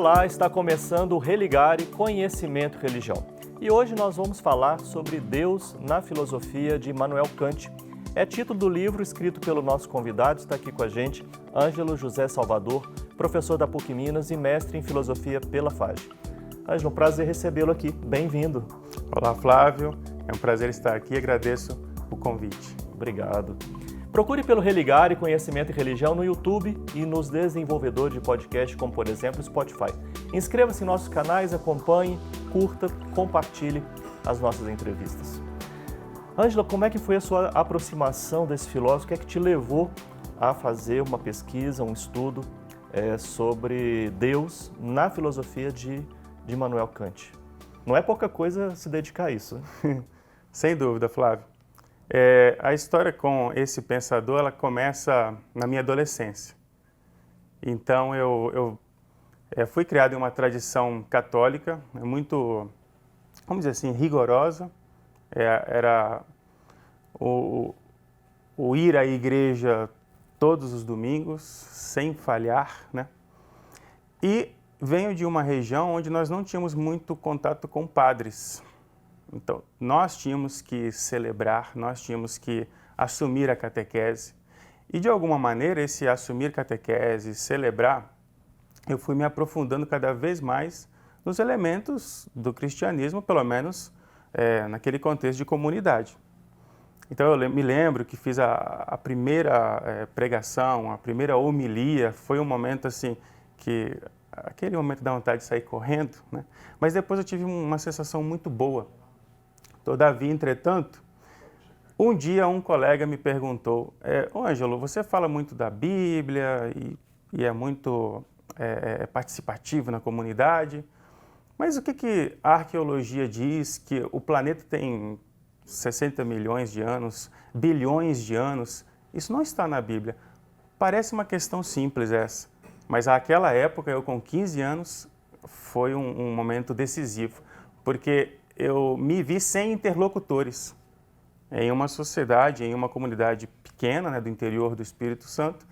Olá, está começando o Religare Conhecimento e Religião. E hoje nós vamos falar sobre Deus na filosofia de Immanuel Kant. É título do livro escrito pelo nosso convidado, está aqui com a gente, Ângelo José Salvador, professor da PUC Minas e mestre em filosofia pela FAGE. Ângelo, um prazer recebê-lo aqui. Bem-vindo. Olá, Flávio. É um prazer estar aqui e agradeço o convite. Obrigado. Procure pelo Religare Conhecimento e Religião no YouTube e nos desenvolvedores de podcast, como por exemplo Spotify. Inscreva-se em nossos canais, acompanhe, curta, compartilhe as nossas entrevistas. Ângela, como é que foi a sua aproximação desse filósofo? O que é que te levou a fazer uma pesquisa, um estudo sobre Deus na filosofia de Immanuel Kant? Não é pouca coisa se dedicar a isso, né? Sem dúvida, Flávio. A história com esse pensador, ela começa na minha adolescência. Então, eu fui criado em uma tradição católica, muito, vamos dizer assim, rigorosa. Era o ir à igreja todos os domingos, sem falhar, né? E venho de uma região onde nós não tínhamos muito contato com padres. Então, nós tínhamos que celebrar, nós tínhamos que assumir a catequese. E, de alguma maneira, esse assumir catequese, celebrar, eu fui me aprofundando cada vez mais nos elementos do cristianismo, pelo menos naquele contexto de comunidade. Então, eu me lembro que fiz a primeira pregação, a primeira homilia, foi um momento assim que, aquele momento dá vontade de sair correndo, né? Mas depois eu tive uma sensação muito boa. Todavia, entretanto, um dia um colega me perguntou, Ângelo, você fala muito da Bíblia e é muito participativo na comunidade, mas o que a arqueologia diz que o planeta tem 60 milhões de anos, bilhões de anos? Isso não está na Bíblia. Parece uma questão simples essa, mas naquela época, eu com 15 anos, foi um momento decisivo, porque eu me vi sem interlocutores em uma sociedade, em uma comunidade pequena, né, do interior do Espírito Santo.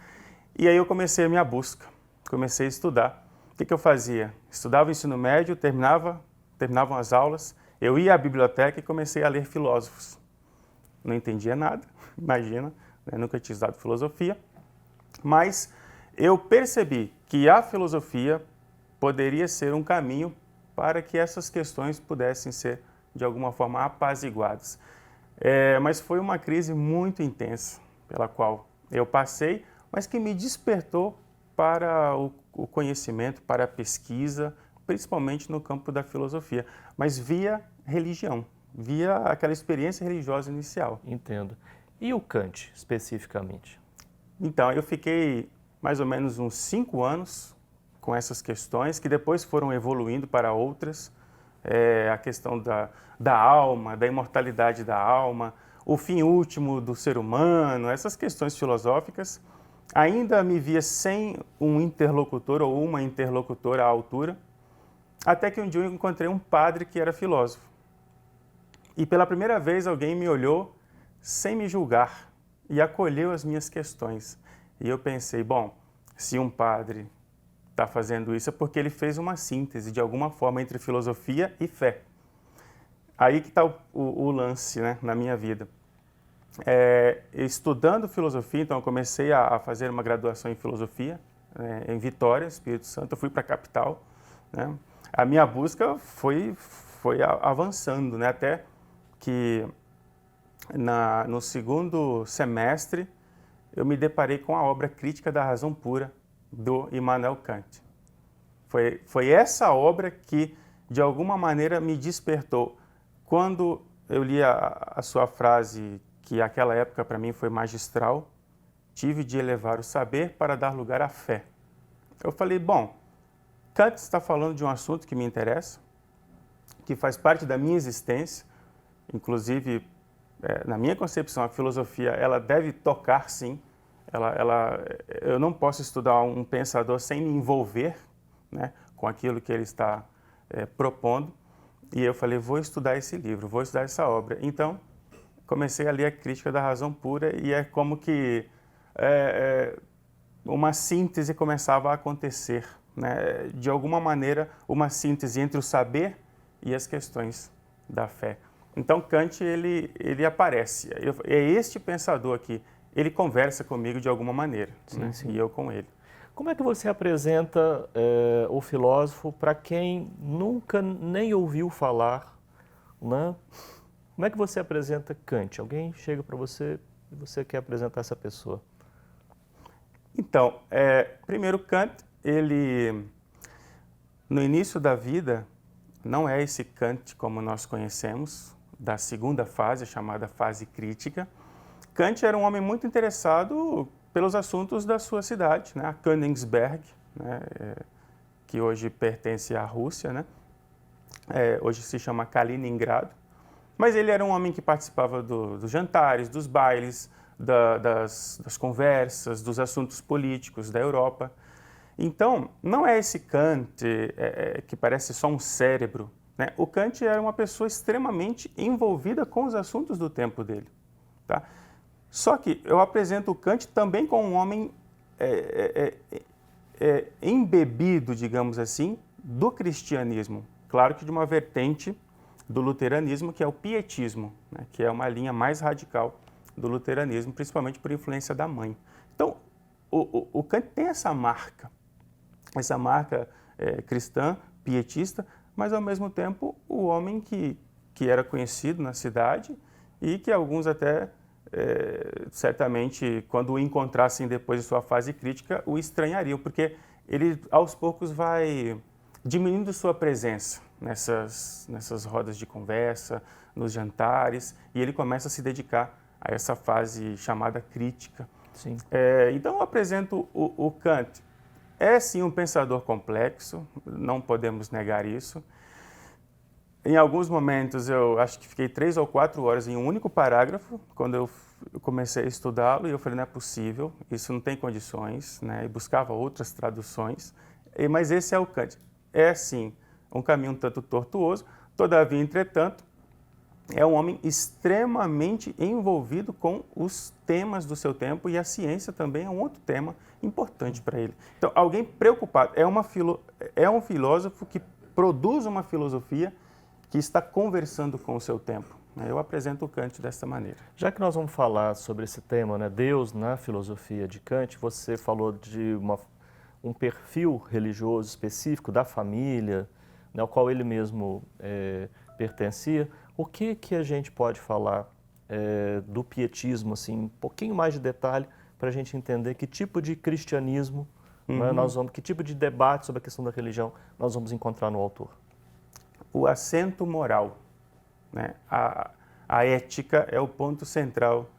E aí eu comecei a minha busca, comecei a estudar. O que eu fazia? Estudava o ensino médio, terminavam as aulas, eu ia à biblioteca e comecei a ler filósofos. Não entendia nada, imagina, né, nunca tinha estudado filosofia, mas eu percebi que a filosofia poderia ser um caminho para que essas questões pudessem ser, de alguma forma, apaziguadas. Mas foi uma crise muito intensa pela qual eu passei, mas que me despertou para o conhecimento, para a pesquisa, principalmente no campo da filosofia, mas via religião, via aquela experiência religiosa inicial. Entendo. E o Kant, especificamente? Então, eu fiquei mais ou menos uns 5 anos com essas questões, que depois foram evoluindo para outras, a questão da alma, da imortalidade da alma, o fim último do ser humano, essas questões filosóficas. Ainda me via sem um interlocutor ou uma interlocutora à altura, até que um dia eu encontrei um padre que era filósofo. E pela primeira vez alguém me olhou sem me julgar e acolheu as minhas questões. E eu pensei, bom, se um padre está fazendo isso é porque ele fez uma síntese, de alguma forma, entre filosofia e fé. Aí que está o lance, né, na minha vida. Estudando filosofia, então eu comecei a fazer uma graduação em filosofia, em Vitória, Espírito Santo. Eu fui para a capital, né? A minha busca foi avançando, né, até que no segundo semestre eu me deparei com a obra Crítica da Razão Pura, do Immanuel Kant. Foi essa obra que, de alguma maneira, me despertou. Quando eu li a sua frase, que naquela época para mim foi magistral, tive de elevar o saber para dar lugar à fé. Eu falei, bom, Kant está falando de um assunto que me interessa, que faz parte da minha existência, inclusive, na minha concepção, a filosofia ela deve tocar, sim. Eu não posso estudar um pensador sem me envolver, né, com aquilo que ele está propondo. E eu falei, vou estudar esse livro, vou estudar essa obra. Então, comecei a ler a Crítica da Razão Pura e é como que uma síntese começava a acontecer né, de alguma maneira, uma síntese entre o saber e as questões da fé. Então, Kant, ele aparece. É este pensador aqui. Ele conversa comigo de alguma maneira, Sim, né, sim. e eu com ele. Como é que você apresenta o filósofo para quem nunca nem ouviu falar, né? Como é que você apresenta Kant? Alguém chega para você e você quer apresentar essa pessoa? Então, primeiro Kant, ele, no início da vida, não é esse Kant como nós conhecemos, da segunda fase, chamada fase crítica. Kant era um homem muito interessado pelos assuntos da sua cidade, né, a Königsberg, né, que hoje pertence à Rússia, né, hoje se chama Kaliningrado. Mas ele era um homem que participava dos jantares, dos bailes, das conversas, dos assuntos políticos da Europa. Então, não é esse Kant que parece só um cérebro, né? O Kant era uma pessoa extremamente envolvida com os assuntos do tempo dele. Tá? Só que eu apresento o Kant também como um homem embebido, digamos assim, do cristianismo. Claro que de uma vertente do luteranismo, que é o pietismo, né? Que é uma linha mais radical do luteranismo, principalmente por influência da mãe. Então, o Kant tem essa marca cristã, pietista, mas ao mesmo tempo o homem que era conhecido na cidade e que alguns até, certamente, quando o encontrassem depois de sua fase crítica, o estranhariam, porque ele aos poucos vai diminuindo sua presença nessas rodas de conversa, nos jantares, e ele começa a se dedicar a essa fase chamada crítica. Sim. Então eu apresento o Kant. É sim um pensador complexo, não podemos negar isso. Em alguns momentos eu acho que fiquei 3 ou 4 horas em um único parágrafo, quando eu comecei a estudá-lo, e eu falei, não é possível, isso não tem condições, né? E buscava outras traduções, mas esse é o Kant. É sim um caminho um tanto tortuoso, todavia, entretanto, é um homem extremamente envolvido com os temas do seu tempo, e a ciência também é um outro tema importante para ele. Então, alguém preocupado, é um filósofo que produz uma filosofia que está conversando com o seu tempo. Eu apresento o Kant dessa maneira. Já que nós vamos falar sobre esse tema, né, Deus na filosofia de Kant, você falou de um perfil religioso específico da família, né, ao qual ele mesmo pertencia. O que a gente pode falar do pietismo, assim, um pouquinho mais de detalhe, para a gente entender que tipo de cristianismo, né, que tipo de debate sobre a questão da religião nós vamos encontrar no autor? O acento moral, né? A ética é o ponto central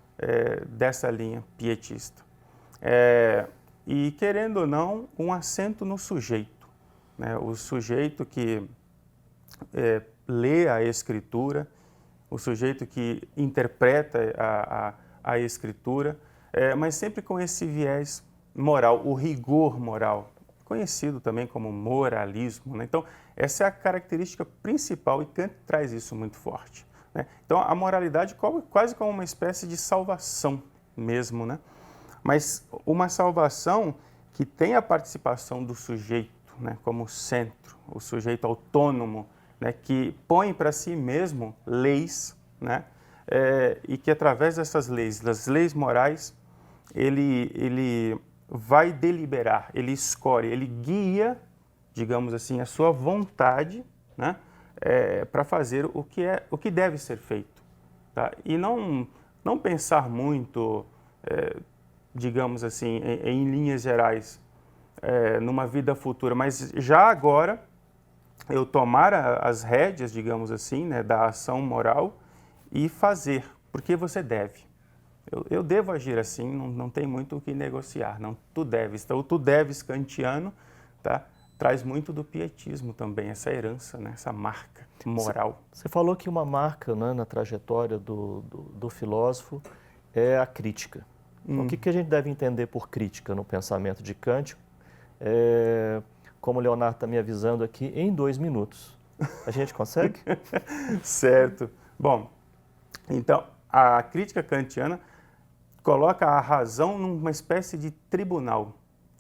dessa linha pietista. E, querendo ou não, um acento no sujeito, né? O sujeito que lê a Escritura, o sujeito que interpreta a Escritura, mas sempre com esse viés moral, o rigor moral, conhecido também como moralismo, né? Então, essa é a característica principal, e Kant traz isso muito forte, né? Então, a moralidade quase como uma espécie de salvação mesmo, né? Mas uma salvação que tem a participação do sujeito, né, como centro, o sujeito autônomo, né, que põe para si mesmo leis, né, e que através dessas leis, das leis morais, ele vai deliberar, ele escolhe, ele guia, digamos assim, a sua vontade, né, para fazer o que deve ser feito, tá? E não pensar muito, digamos assim, em linhas gerais, numa vida futura, mas já agora eu tomar as rédeas, digamos assim, né, da ação moral e fazer, porque você deve. Eu devo agir assim, não tem muito o que negociar, não, tu deves. Então, o tu deves kantiano, tá, traz muito do pietismo também, essa herança, né, essa marca moral. Você falou que uma marca, né, na trajetória do filósofo é a crítica. Então, o que a gente deve entender por crítica no pensamento de Kant? Como o Leonardo está me avisando aqui, em 2 minutos. A gente consegue? Certo. Bom, então, a crítica kantiana coloca a razão numa espécie de tribunal.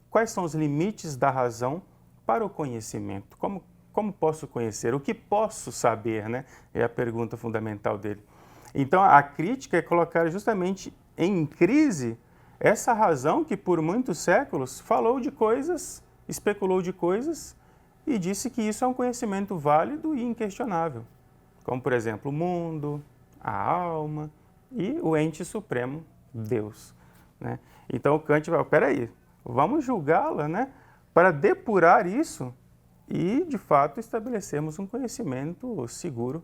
Quais são os limites da razão para o conhecimento. Como posso conhecer? O que posso saber, né? É a pergunta fundamental dele. Então, a crítica é colocar justamente em crise essa razão que por muitos séculos falou de coisas, especulou de coisas e disse que isso é um conhecimento válido e inquestionável. Como, por exemplo, o mundo, a alma e o ente supremo, Deus, né? Então, o Kant vai, peraí, vamos julgá-la, né? Para depurar isso e, de fato, estabelecermos um conhecimento seguro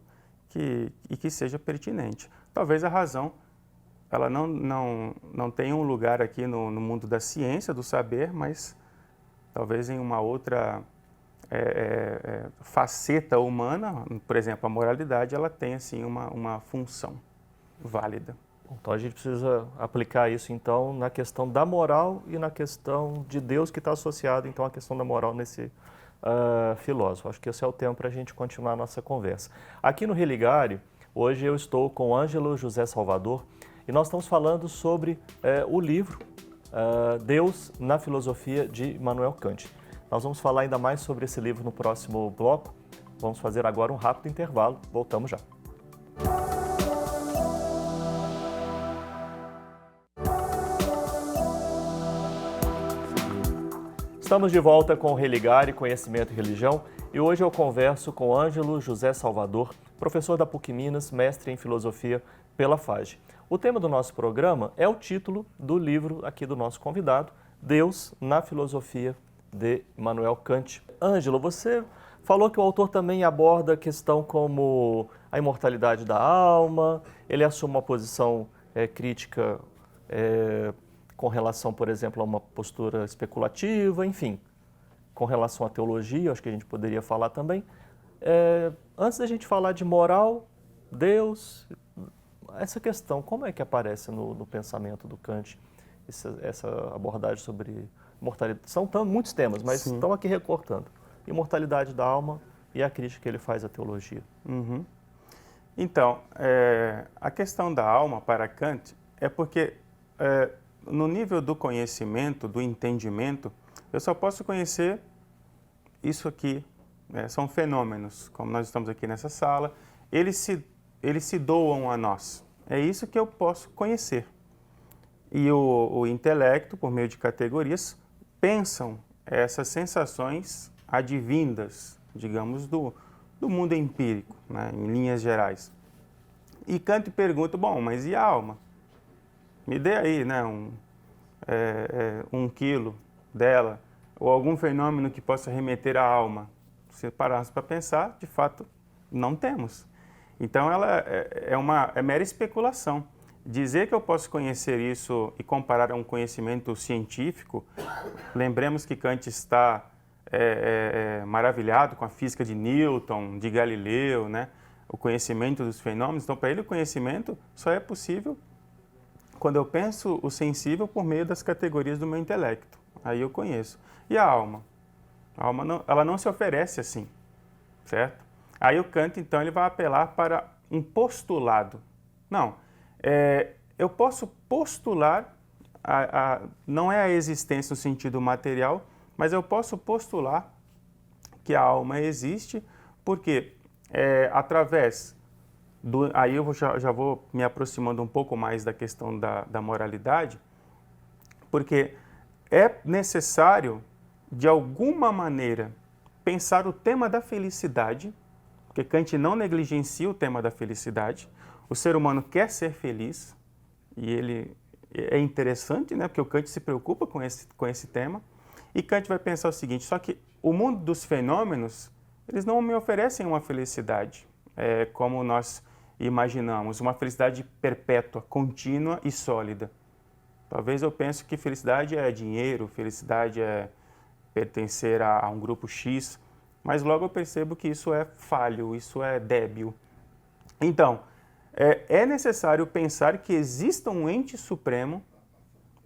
e que seja pertinente. Talvez a razão ela não tenha um lugar aqui no mundo da ciência, do saber, mas talvez em uma outra faceta humana, por exemplo, a moralidade, ela tem assim uma função válida. Então a gente precisa aplicar isso então na questão da moral e na questão de Deus que está associado então à questão da moral nesse filósofo. Acho que esse é o tempo para a gente continuar a nossa conversa. Aqui no Religare, hoje eu estou com Ângelo José Salvador e nós estamos falando sobre o livro Deus na Filosofia de Immanuel Kant. Nós vamos falar ainda mais sobre esse livro no próximo bloco. Vamos fazer agora um rápido intervalo. Voltamos já. Estamos de volta com o Religare, Conhecimento e Religião, e hoje eu converso com Ângelo José Salvador, professor da PUC Minas, mestre em Filosofia pela FAGE. O tema do nosso programa é o título do livro aqui do nosso convidado, Deus na Filosofia de Immanuel Kant. Ângelo, você falou que o autor também aborda a questão como a imortalidade da alma, ele assume uma posição crítica com relação, por exemplo, a uma postura especulativa, enfim, com relação à teologia, acho que a gente poderia falar também. Antes da gente falar de moral, Deus, essa questão, como é que aparece no pensamento do Kant, essa abordagem sobre mortalidade? São muitos temas, mas Sim. Estão aqui recortando. Imortalidade da alma e a crítica que ele faz à teologia. Uhum. Então, a questão da alma para Kant é porque no nível do conhecimento, do entendimento, eu só posso conhecer isso aqui, são fenômenos, como nós estamos aqui nessa sala, eles se doam a nós, é isso que eu posso conhecer. E o intelecto, por meio de categorias, pensam essas sensações advindas, digamos, do mundo empírico, né, em linhas gerais. E Kant pergunta, bom, mas e a alma? Me dê aí, né, um quilo dela, ou algum fenômeno que possa remeter à alma. Se pararmos para pensar, de fato, não temos. Então, ela é mera especulação. Dizer que eu posso conhecer isso e comparar a um conhecimento científico, lembremos que Kant está maravilhado com a física de Newton, de Galileu, né, o conhecimento dos fenômenos. Então, para ele, o conhecimento só é possível quando eu penso o sensível por meio das categorias do meu intelecto. Aí eu conheço. E a alma? A alma não, ela não se oferece assim, certo? Aí o Kant, então, ele vai apelar para um postulado. Não, eu posso postular, não é a existência no sentido material, mas eu posso postular que a alma existe, porque através aí eu já vou me aproximando um pouco mais da questão da moralidade, porque é necessário, de alguma maneira, pensar o tema da felicidade, porque Kant não negligencia o tema da felicidade. O ser humano quer ser feliz, e ele é interessante, né, porque o Kant se preocupa com esse tema, e Kant vai pensar o seguinte, só que o mundo dos fenômenos, eles não me oferecem uma felicidade, como nós imaginamos, uma felicidade perpétua, contínua e sólida. Talvez eu pense que felicidade é dinheiro, felicidade é pertencer a um grupo X, mas logo eu percebo que isso é falho, isso é débil. Então, é necessário pensar que exista um ente supremo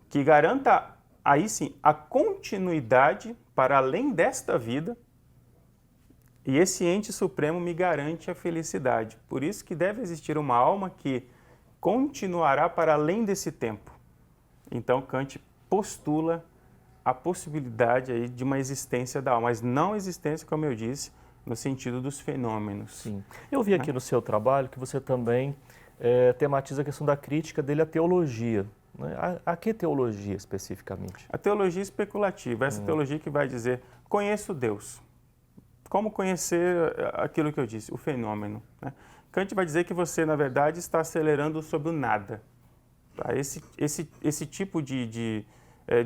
que garanta, aí sim, a continuidade para além desta vida, e esse ente supremo me garante a felicidade. Por isso que deve existir uma alma que continuará para além desse tempo. Então, Kant postula a possibilidade aí de uma existência da alma, mas não existência, como eu disse, no sentido dos fenômenos. Sim. Eu vi aqui no seu trabalho que você também tematiza a questão da crítica dele à teologia. Né? A que teologia especificamente? A teologia especulativa, essa teologia que vai dizer, conheço Deus. Como conhecer aquilo que eu disse, o fenômeno. Né? Kant vai dizer que você, na verdade, está acelerando sobre o nada. Tá? Esse tipo de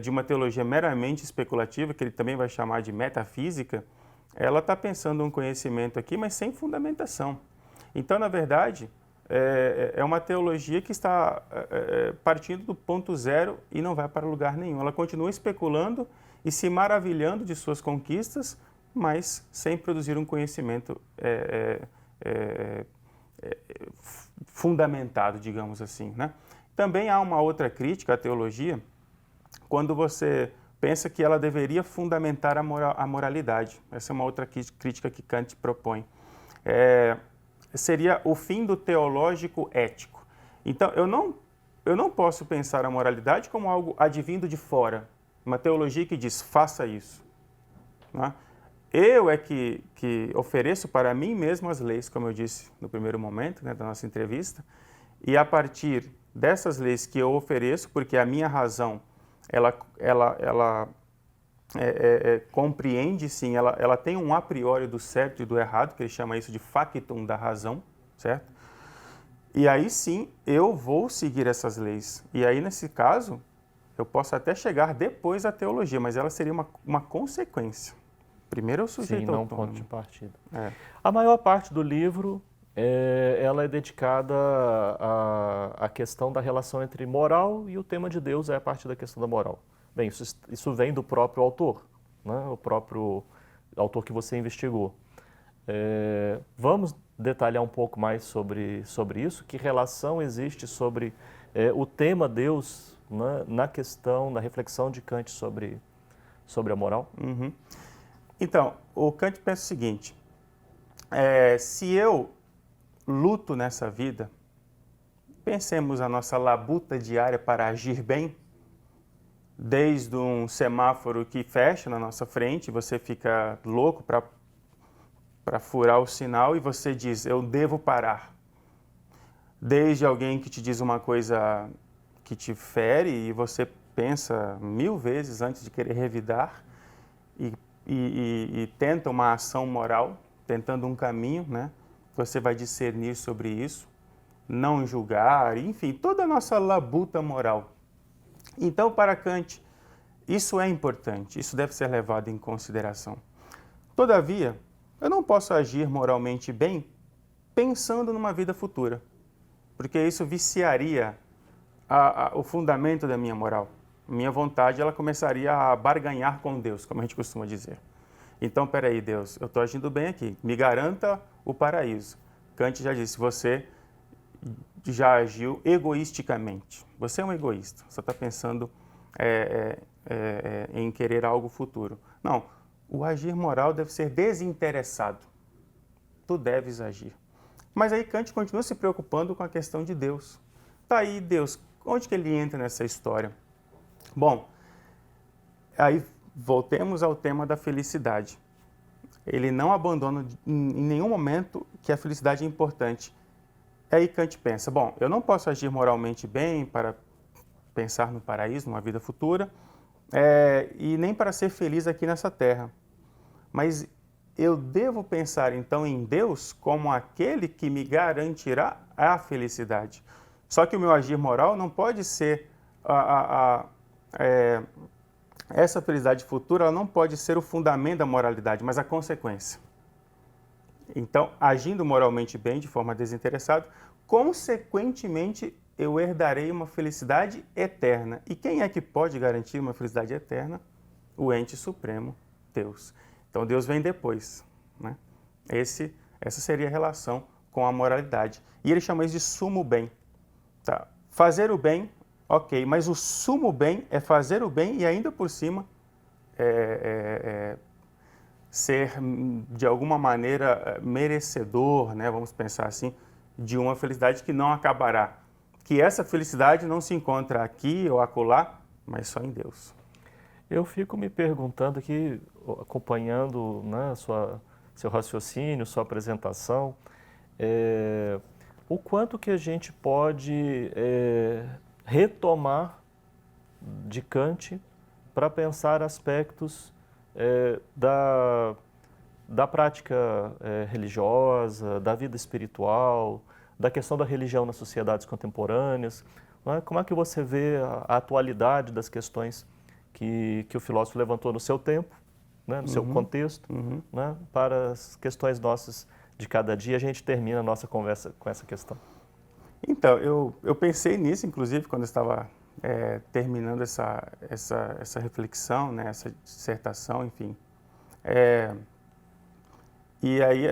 uma teologia meramente especulativa, que ele também vai chamar de metafísica, ela está pensando um conhecimento aqui, mas sem fundamentação. Então, na verdade, é uma teologia que está partindo do ponto zero e não vai para lugar nenhum. Ela continua especulando e se maravilhando de suas conquistas, mas sem produzir um conhecimento fundamentado, digamos assim. Né? Também há uma outra crítica à teologia, quando você pensa que ela deveria fundamentar a moralidade. Essa é uma outra crítica que Kant propõe. Seria o fim do teológico ético. Então, eu não posso pensar a moralidade como algo advindo de fora, uma teologia que diz, faça isso. Né? Eu é que ofereço para mim mesmo as leis, como eu disse no primeiro momento, né, da nossa entrevista, e a partir dessas leis que eu ofereço, porque a minha razão, ela compreende, sim, ela tem um a priori do certo e do errado, que ele chama isso de factum da razão, certo? E aí sim, eu vou seguir essas leis. E aí, nesse caso, eu posso até chegar depois da teologia, mas ela seria uma consequência. Primeiro é o sujeito não autônomo. ponto de partida. A maior parte do livro ela é dedicada à questão da relação entre moral e o tema de Deus é a parte da questão da moral. Bem, isso vem do próprio autor, né? O próprio autor que você investigou. Vamos detalhar um pouco mais sobre isso? Que relação existe sobre o tema Deus, né, na questão, na reflexão de Kant sobre a moral? Uhum. Então, o Kant pensa o seguinte, se eu luto nessa vida, pensemos a nossa labuta diária para agir bem, desde um semáforo que fecha na nossa frente, você fica louco para furar o sinal e você diz, eu devo parar. Desde alguém que te diz uma coisa que te fere e você pensa 1000 vezes antes de querer revidar e tenta uma ação moral, tentando um caminho, né? Você vai discernir sobre isso, não julgar, enfim, toda a nossa labuta moral. Então, para Kant, isso é importante, isso deve ser levado em consideração. Todavia, eu não posso agir moralmente bem pensando numa vida futura, porque isso viciaria o fundamento da minha moral. Minha vontade, ela começaria a barganhar com Deus, como a gente costuma dizer. Então, peraí, Deus, eu estou agindo bem aqui, me garanta o paraíso. Kant já disse, você já agiu egoisticamente. Você é um egoísta, só está pensando em querer algo futuro. Não, o agir moral deve ser desinteressado. Tu deves agir. Mas aí Kant continua se preocupando com a questão de Deus. Tá aí Deus, onde que ele entra nessa história? Bom, aí voltemos ao tema da felicidade. Ele não abandona em nenhum momento que a felicidade é importante. Aí Kant pensa, bom, eu não posso agir moralmente bem para pensar no paraíso, numa vida futura, e nem para ser feliz aqui nessa terra. Mas eu devo pensar então em Deus como aquele que me garantirá a felicidade. Só que o meu agir moral não pode ser essa felicidade futura, ela não pode ser o fundamento da moralidade, mas a consequência. Então, agindo moralmente bem, de forma desinteressada, consequentemente, eu herdarei uma felicidade eterna. E quem é que pode garantir uma felicidade eterna? O ente supremo, Deus. Então, Deus vem depois. Né? Essa seria a relação com a moralidade. E ele chama isso de sumo bem. Tá? Fazer o bem, ok, mas o sumo bem é fazer o bem e ainda por cima ser, de alguma maneira, merecedor, né? Vamos pensar assim, de uma felicidade que não acabará. Que essa felicidade não se encontra aqui ou acolá, mas só em Deus. Eu fico me perguntando aqui, acompanhando, né, seu raciocínio, sua apresentação, o quanto que a gente pode retomar de Kant para pensar aspectos da prática religiosa, da vida espiritual, da questão da religião nas sociedades contemporâneas. Não é? Como é que você vê a atualidade das questões que o filósofo levantou no seu tempo, né, no seu contexto, né, para as questões nossas de cada dia? A gente termina a nossa conversa com essa questão. Então, eu pensei nisso, inclusive, quando eu estava terminando essa reflexão, né, essa dissertação, enfim. E aí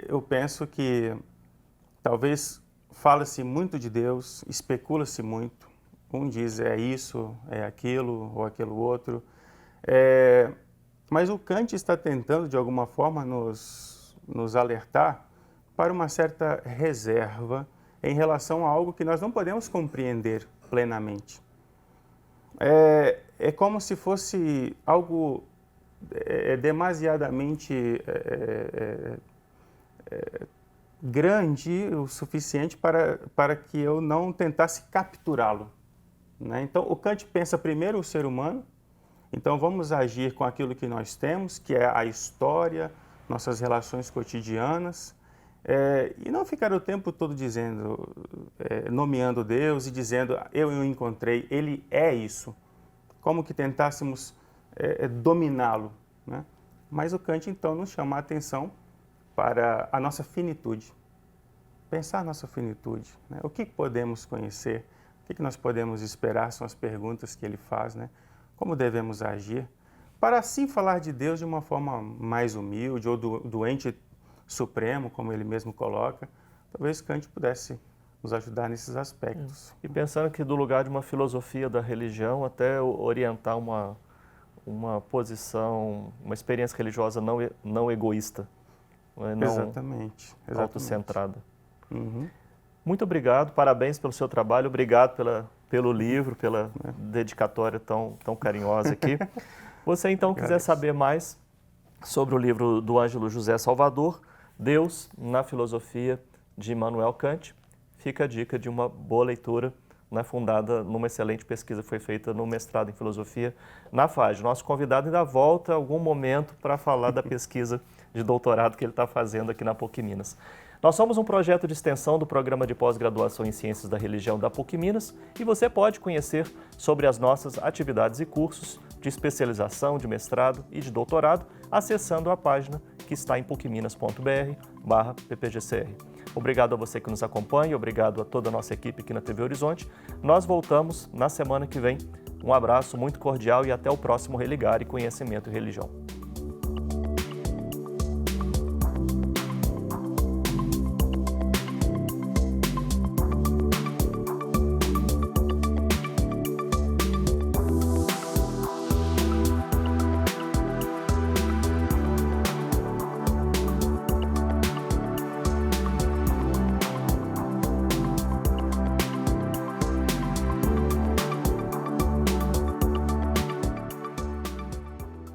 eu penso que talvez fala-se muito de Deus, especula-se muito. Um diz é isso, é aquilo ou aquilo outro. Mas o Kant está tentando, de alguma forma, nos alertar para uma certa reserva em relação a algo que nós não podemos compreender plenamente. É como se fosse algo demasiadamente grande o suficiente para que eu não tentasse capturá-lo, né? Então, o Kant pensa primeiro o ser humano, então vamos agir com aquilo que nós temos, que é a história, nossas relações cotidianas, e não ficar o tempo todo dizendo, nomeando Deus e dizendo, eu o encontrei, ele é isso, como que tentássemos dominá-lo, né? Mas o Kant, então, nos chama a atenção para a nossa finitude. Pensar a nossa finitude, né? O que podemos conhecer, o que nós podemos esperar, são as perguntas que ele faz, né? Como devemos agir, para assim falar de Deus de uma forma mais humilde, ou do ente supremo, como ele mesmo coloca. Talvez Kant pudesse nos ajudar nesses aspectos. E pensando que do lugar de uma filosofia da religião até orientar uma posição, uma experiência religiosa não egoísta, não exatamente. autocentrada. Muito obrigado, parabéns pelo seu trabalho, obrigado pelo livro, pela dedicatória tão carinhosa aqui. Você então quiser saber mais sobre o livro do Ângelo José Salvador, Deus na Filosofia, de Immanuel Kant, fica a dica de uma boa leitura, né, fundada numa excelente pesquisa que foi feita no mestrado em Filosofia na FAG. Nosso convidado ainda volta em algum momento para falar da pesquisa de doutorado que ele está fazendo aqui na PUC Minas. Nós somos um projeto de extensão do Programa de Pós-Graduação em Ciências da Religião da PUC Minas e você pode conhecer sobre as nossas atividades e cursos de especialização, de mestrado e de doutorado acessando a página que está em pucminas.br/ppgcr. Obrigado a você que nos acompanha, obrigado a toda a nossa equipe aqui na TV Horizonte. Nós voltamos na semana que vem. Um abraço muito cordial e até o próximo Religare Conhecimento e Religião.